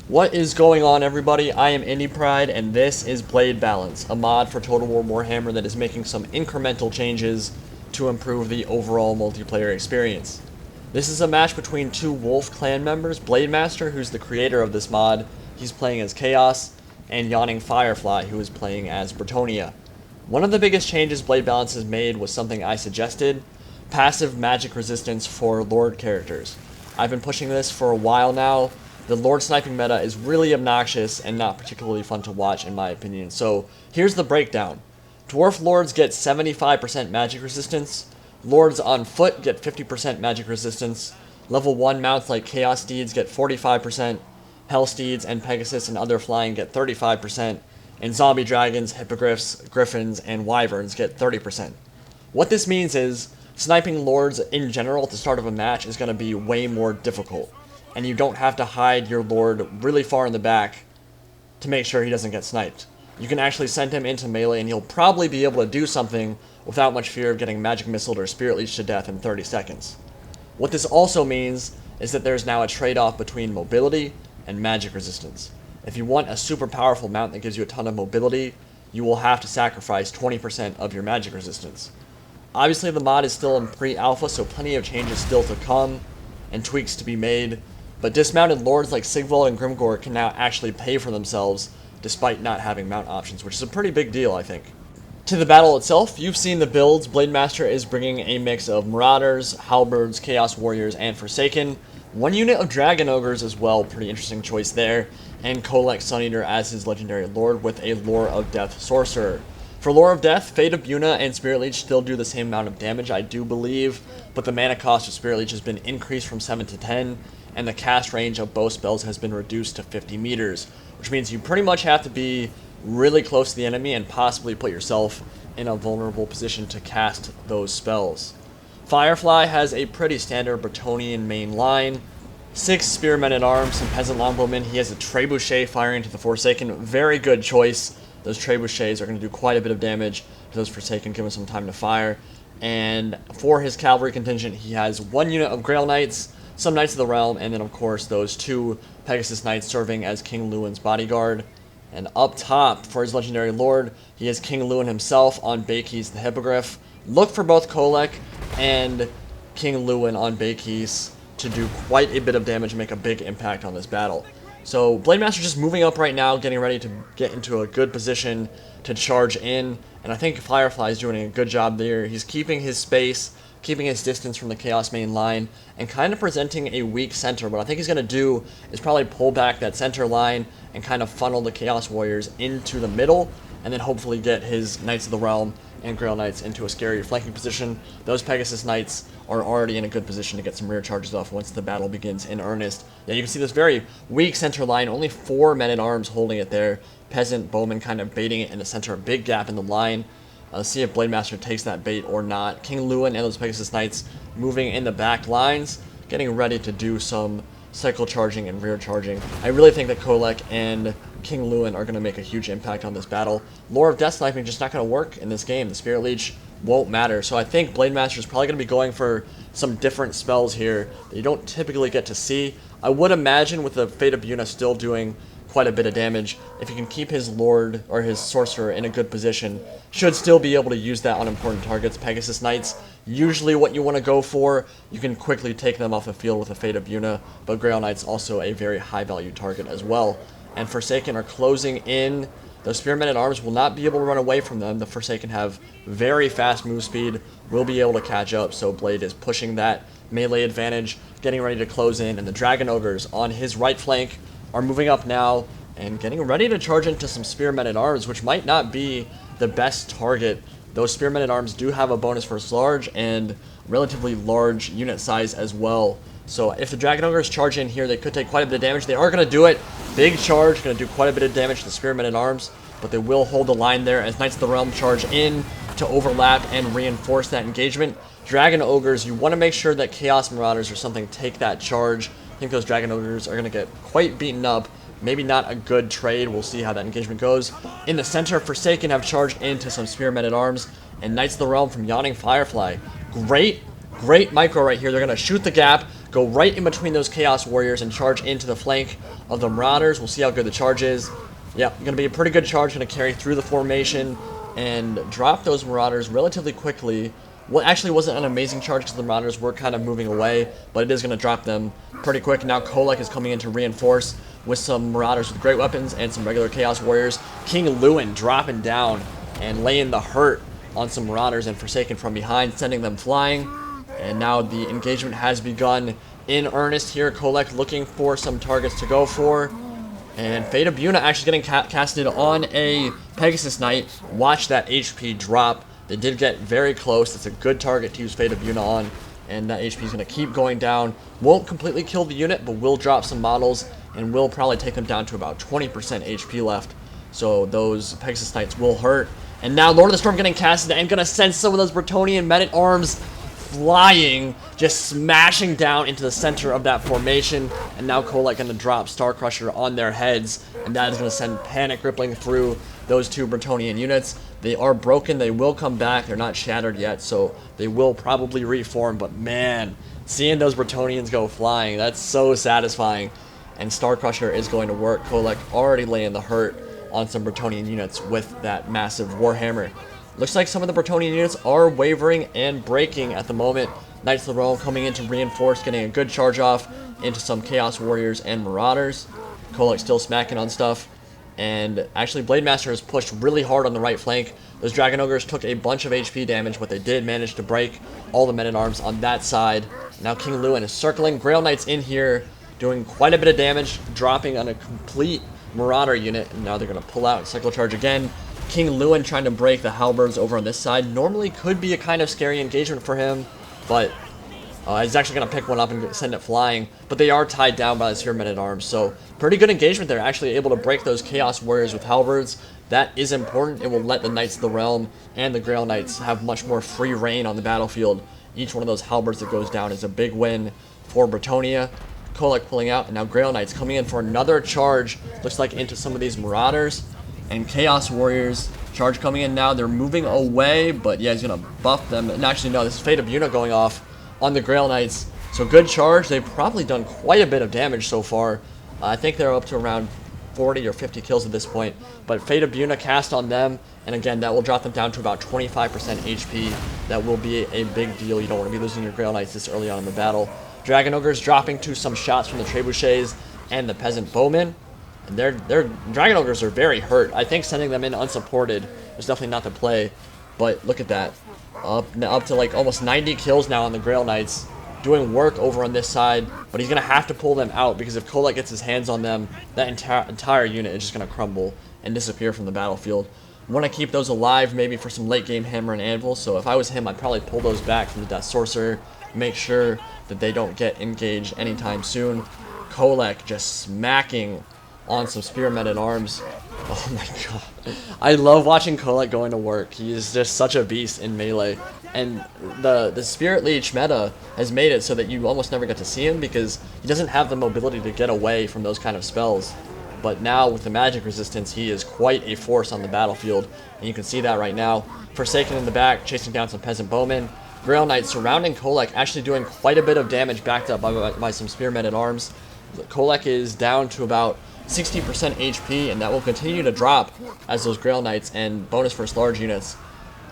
What is going on, everybody? I am Indie Pride, and this is Blade Balance, a mod for Total War Warhammer that is making some incremental changes to improve the overall multiplayer experience. This is a match between two Wolf clan members, Blademaster, who's the creator of this mod, he's playing as Chaos, and Yawningfirefly, who is playing as Bretonnia. One of the biggest changes Blade Balance has made was something I suggested: passive magic resistance for Lord characters. I've been pushing this for a while now. The Lord sniping meta is really obnoxious and not particularly fun to watch, in my opinion. So here's the breakdown. Dwarf Lords get 75% magic resistance. Lords on foot get 50% magic resistance. Level 1 mounts like Chaos Steeds get 45%. Hell Steeds and Pegasus and other flying get 35%. And Zombie Dragons, Hippogriffs, Griffins, and Wyverns get 30%. What this means is sniping Lords in general at the start of a match is going to be way more difficult. And you don't have to hide your Lord really far in the back to make sure he doesn't get sniped. You can actually send him into melee and he'll probably be able to do something without much fear of getting magic missiled or spirit leeched to death in 30 seconds. What this also means is that there's now a trade-off between mobility and magic resistance. If you want a super powerful mount that gives you a ton of mobility, you will have to sacrifice 20% of your magic resistance. Obviously the mod is still in pre-alpha, so plenty of changes still to come and tweaks to be made. But dismounted lords like Sigvald and Grimgor can now actually pay for themselves despite not having mount options, which is a pretty big deal, I think. To the battle itself, you've seen the builds. Blademaster is bringing a mix of Marauders, Halberds, Chaos Warriors, and Forsaken. One unit of Dragon Ogres as well, pretty interesting choice there. And Kholek Suneater as his legendary lord with a Lore of Death Sorcerer. For Lore of Death, Fate of Buna and Spirit Leech still do the same amount of damage, I do believe, but the mana cost of Spirit Leech has been increased from 7 to 10, and the cast range of both spells has been reduced to 50 meters, which means you pretty much have to be really close to the enemy and possibly put yourself in a vulnerable position to cast those spells. Firefly has a pretty standard Bretonnian main line. 6 Spearmen at Arms, some Peasant Longbowmen. He has a Trebuchet firing into the Forsaken. Very good choice. Those Trebuchets are going to do quite a bit of damage to those Forsaken, give him some time to fire. And for his cavalry contingent, he has 1 unit of Grail Knights, some Knights of the Realm, and then of course those 2 Pegasus Knights serving as King Louen's bodyguard. And up top, for his legendary lord, he has King Louen himself on Beaquis the Hippogriff. Look for both Kholek and King Louen on Beaquis to do quite a bit of damage and make a big impact on this battle. So Blademaster just moving up right now, getting ready to get into a good position to charge in, and I think Firefly is doing a good job there. He's keeping his space, keeping his distance from the Chaos main line, and kind of presenting a weak center. What I think he's going to do is probably pull back that center line and kind of funnel the Chaos Warriors into the middle, and then hopefully get his Knights of the Realm and Grail Knights into a scary flanking position. Those Pegasus Knights are already in a good position to get some rear charges off once the battle begins in earnest. Yeah, you can see this very weak center line, only 4 men-at-arms holding it there. Peasant, Bowman kind of baiting it in the center, a big gap in the line. Let's see if Blademaster takes that bait or not. King Louen and those Pegasus Knights moving in the back lines, getting ready to do some cycle charging and rear charging. I really think that Kholek and King Louen are going to make a huge impact on this battle. Lore of Death sniping just not going to work in this game. The Spirit Leech won't matter. So I think Blademaster is probably going to be going for some different spells here that you don't typically get to see. I would imagine with the Fate of Buna still doing quite a bit of damage, if he can keep his Lord or his Sorcerer in a good position, should still be able to use that on important targets. Pegasus Knights, usually what you want to go for. You can quickly take them off the field with a Fate of Buna, but Grail Knights also a very high value target as well. And Forsaken are closing in. Those Spearmen at Arms will not be able to run away from them. The Forsaken have very fast move speed, will be able to catch up, so Blade is pushing that melee advantage, getting ready to close in, and the Dragon Ogres on his right flank are moving up now and getting ready to charge into some Spearmen at Arms, which might not be the best target. Those Spearmen at Arms do have a bonus for large and relatively large unit size as well. So if the Dragon Ogres charge in here, they could take quite a bit of damage. They are going to do it. Big charge, going to do quite a bit of damage to the Spearmen at Arms, but they will hold the line there as Knights of the Realm charge in to overlap and reinforce that engagement. Dragon Ogres, you want to make sure that Chaos Marauders or something take that charge. I think those Dragon Ogres are going to get quite beaten up. Maybe not a good trade. We'll see how that engagement goes. In the center, Forsaken have charged into some Spearmen at Arms, and Knights of the Realm from Yawningfirefly. Great micro right here. They're going to shoot the gap, go right in between those Chaos Warriors and charge into the flank of the Marauders. We'll see how good the charge is. Yep, going to be a pretty good charge, going to carry through the formation and drop those Marauders relatively quickly. What actually wasn't an amazing charge because the Marauders were kind of moving away, but it is going to drop them pretty quick. Now Kholek is coming in to reinforce with some Marauders with great weapons and some regular Chaos Warriors. King Louen dropping down and laying the hurt on some Marauders and Forsaken from behind, sending them flying. And now the engagement has begun in earnest here. Kholek looking for some targets to go for. And Fate of Buna actually getting casted on a Pegasus Knight. Watch that HP drop. They did get very close. It's a good target to use Fate of Buna on. And that HP is going to keep going down. Won't completely kill the unit, but will drop some models. And will probably take them down to about 20% HP left. So those Pegasus Knights will hurt. And now Lord of the Storm getting casted and going to send some of those Bretonnian men-at-arms flying, just smashing down into the center of that formation. And now Kholek going to drop Star Crusher on their heads, and that is going to send panic rippling through those two Bretonnian units. They are broken. They will come back. They're not shattered yet, so they will probably reform. But man, seeing those Bretonnians go flying, that's so satisfying. And Star Crusher is going to work. Kholek already laying the hurt on some Bretonnian units with that massive Warhammer. Looks like some of the Bretonnian units are wavering and breaking at the moment. Knights of the Realm coming in to reinforce, getting a good charge off into some Chaos Warriors and Marauders. Kholek still smacking on stuff. And actually Blademaster has pushed really hard on the right flank. Those Dragon Ogres took a bunch of HP damage, but they did manage to break all the men-at-arms on that side. Now King Louen is circling. Grail Knights in here doing quite a bit of damage, dropping on a complete Marauder unit. And now they're going to pull out and cycle charge again. King Louen trying to break the halberds over on this side. Normally could be a kind of scary engagement for him, but he's actually going to pick one up and send it flying. But they are tied down by the Spear Men-at-Arms, so pretty good engagement there. Actually able to break those Chaos Warriors with halberds. That is important. It will let the Knights of the Realm and the Grail Knights have much more free reign on the battlefield. Each one of those halberds that goes down is a big win for Bretonnia. Kholek pulling out, and now Grail Knights coming in for another charge. Looks like into some of these Marauders. And Chaos Warriors, charge coming in now. They're moving away, but yeah, he's going to buff them. And actually, no, this is Fate of Buna going off on the Grail Knights. So good charge. They've probably done quite a bit of damage so far. I think they're up to around 40 or 50 kills at this point. But Fate of Buna cast on them, and again, that will drop them down to about 25% HP. That will be a big deal. You don't want to be losing your Grail Knights this early on in the battle. Dragon Ogres dropping to some shots from the Trebuchets and the Peasant Bowmen. And their Dragon Ogres are very hurt. I think sending them in unsupported is definitely not the play. But look at that. Up to like almost 90 kills now on the Grail Knights. Doing work over on this side. But he's going to have to pull them out, because if Kholek gets his hands on them, that entire unit is just going to crumble and disappear from the battlefield. Want to keep those alive maybe for some late game Hammer and Anvil. So if I was him, I'd probably pull those back from the Death Sorcerer. Make sure that they don't get engaged anytime soon. Kholek just smacking on some Spear Men-at-Arms. Oh my god. I love watching Kholek going to work. He is just such a beast in melee. And the Spirit Leech meta has made it so that you almost never get to see him, because he doesn't have the mobility to get away from those kind of spells. But now with the magic resistance, he is quite a force on the battlefield. And you can see that right now. Forsaken in the back, chasing down some Peasant Bowmen. Grail Knights surrounding Kholek, actually doing quite a bit of damage, backed up by some Spear Men-at-Arms. Kholek is down to about 60% HP, and that will continue to drop as those Grail Knights and bonus first large units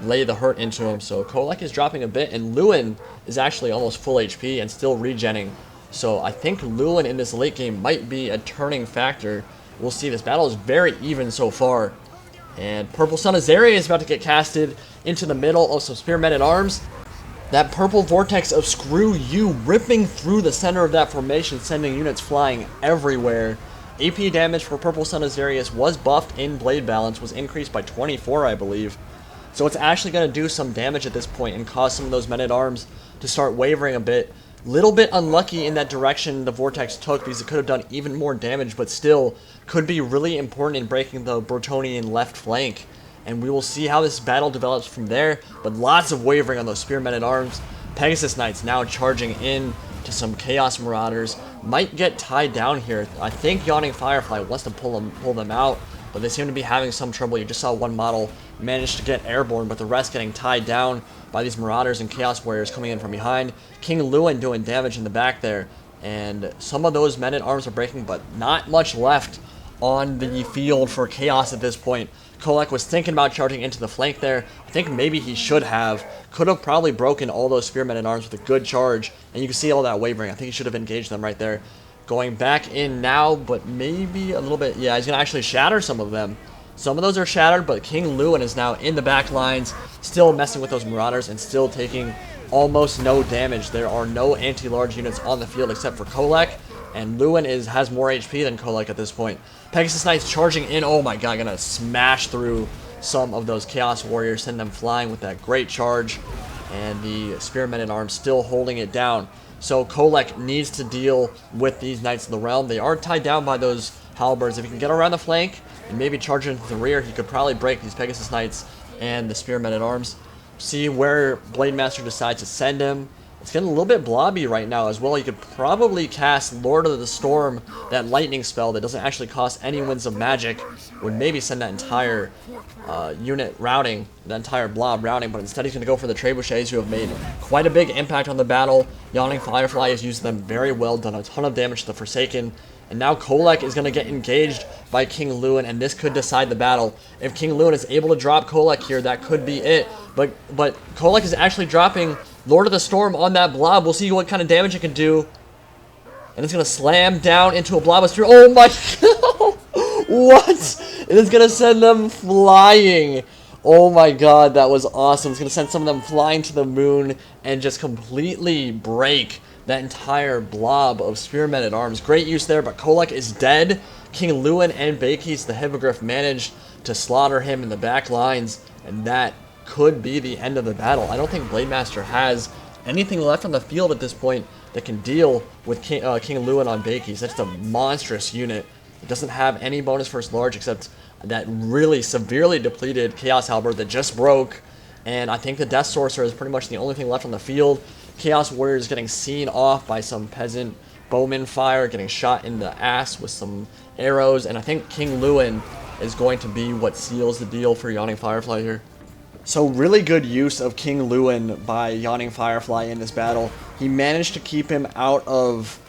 lay the hurt into him. So Kholek is dropping a bit, and Louen is actually almost full HP and still regenning. So I think Louen in this late game might be a turning factor. We'll see. This battle is very even so far. And Purple Son of Zeri is about to get casted into the middle of some Spear Men-at-Arms. That purple vortex of screw you ripping through the center of that formation, sending units flying everywhere. AP damage for Purple Son of Zerius was buffed in Blade Balance, was increased by 24, I believe. So it's actually going to do some damage at this point and cause some of those Men-at-Arms to start wavering a bit. Little bit unlucky in that direction the Vortex took, because it could have done even more damage, but still could be really important in breaking the Bretonnian left flank. And we will see how this battle develops from there, but lots of wavering on those Spear Men-at-Arms. Pegasus Knights now charging in to some Chaos Marauders. Might get tied down here. I think Yawningfirefly wants to pull them out. but they seem to be having some trouble. You just saw one model manage to get airborne, but the rest getting tied down by these Marauders and Chaos Warriors coming in from behind. King Louen doing damage in the back there, and some of those men-at-arms are breaking, but not much left on the field for Chaos at this point. Kholek was thinking about charging into the flank there. I think maybe he should have. Could have probably broken all those Spearmen-at-arms with a good charge, and you can see all that wavering. I think he should have engaged them right there. Going back in now, but maybe a little bit. Yeah, he's going to actually shatter some of them. Some of those are shattered, but King Louen is now in the back lines, still messing with those Marauders and still taking almost no damage. There are no anti-large units on the field except for Kholek, and Louen has more HP than Kholek at this point. Pegasus Knights charging in. Oh my god, gonna smash through some of those Chaos Warriors, send them flying with that great charge, and the Spearmen-at-arms still holding it down. So Kholek needs to deal with these Knights of the Realm. They are tied down by those Halberds. If he can get around the flank and maybe charge into the rear, he could probably break these Pegasus Knights and the Spearmen-at-arms. See where Blademaster decides to send him. It's getting a little bit blobby right now as well. You could probably cast Lord of the Storm, that lightning spell that doesn't actually cost any winds of magic. Would maybe send that entire unit routing, that entire blob routing, but instead he's going to go for the Trebuchets, who have made quite a big impact on the battle. Yawningfirefly has used them very well, done a ton of damage to the Forsaken. And now Kholek is going to get engaged by King Louen, and this could decide the battle. If King Louen is able to drop Kholek here, that could be it. But Kholek is actually dropping Lord of the Storm on that blob. We'll see what kind of damage it can do. And it's going to slam down into a blob of spear. Oh my god! What? It is going to send them flying. Oh my god, that was awesome. It's going to send some of them flying to the moon and just completely break that entire blob of Spearmen-at-arms. Great use there, but Kholek is dead. King Louen and Beaquis, the Hippogriff, managed to slaughter him in the back lines, and that could be the end of the battle. I don't think Blademaster has anything left on the field at this point that can deal with King Louen on Beaquis. That's a monstrous unit. It doesn't have any bonus first large except that really severely depleted Chaos Halberd that just broke, and I think the Death Sorcerer is pretty much the only thing left on the field. Chaos Warriors getting seen off by some peasant bowman fire, getting shot in the ass with some arrows, and I think King Louen is going to be what seals the deal for Yawningfirefly here. So really good use of King Louen by Yawningfirefly in this battle. He managed to keep him out of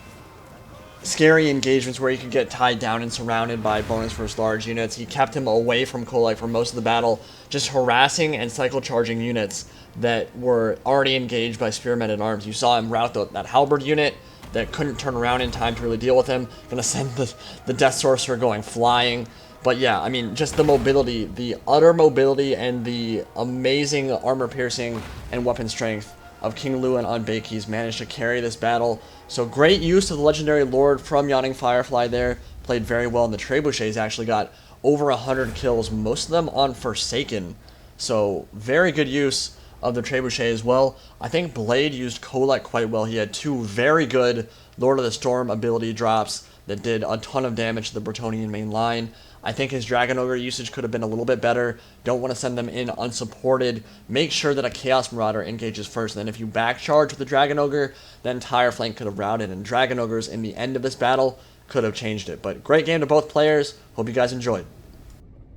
scary engagements where he could get tied down and surrounded by bonus first large units. He kept him away from Kholek for most of the battle, just harassing and cycle charging units that were already engaged by Spearmen-at-arms. You saw him rout that Halberd unit that couldn't turn around in time to really deal with him. Gonna send the Death Sorcerer going flying. But yeah, I mean, just the mobility, the utter mobility, and the amazing armor piercing and weapon strength of King Louen on Beaquis managed to carry this battle. So great use of the Legendary Lord from Yawningfirefly there. Played very well, and the Trebuchets actually got over 100 kills, most of them on Forsaken. So very good use of the Trebuchet as well. I think Blade used Kholek quite well. He had two very good Lord of the Storm ability drops that did a ton of damage to the Bretonnian main line. I think his Dragon Ogre usage could have been a little bit better. Don't want to send them in unsupported. Make sure that a Chaos Marauder engages first. And then if you back charge with the Dragon Ogre, the entire flank could have routed. And Dragon Ogres in the end of this battle could have changed it. But great game to both players. Hope you guys enjoyed.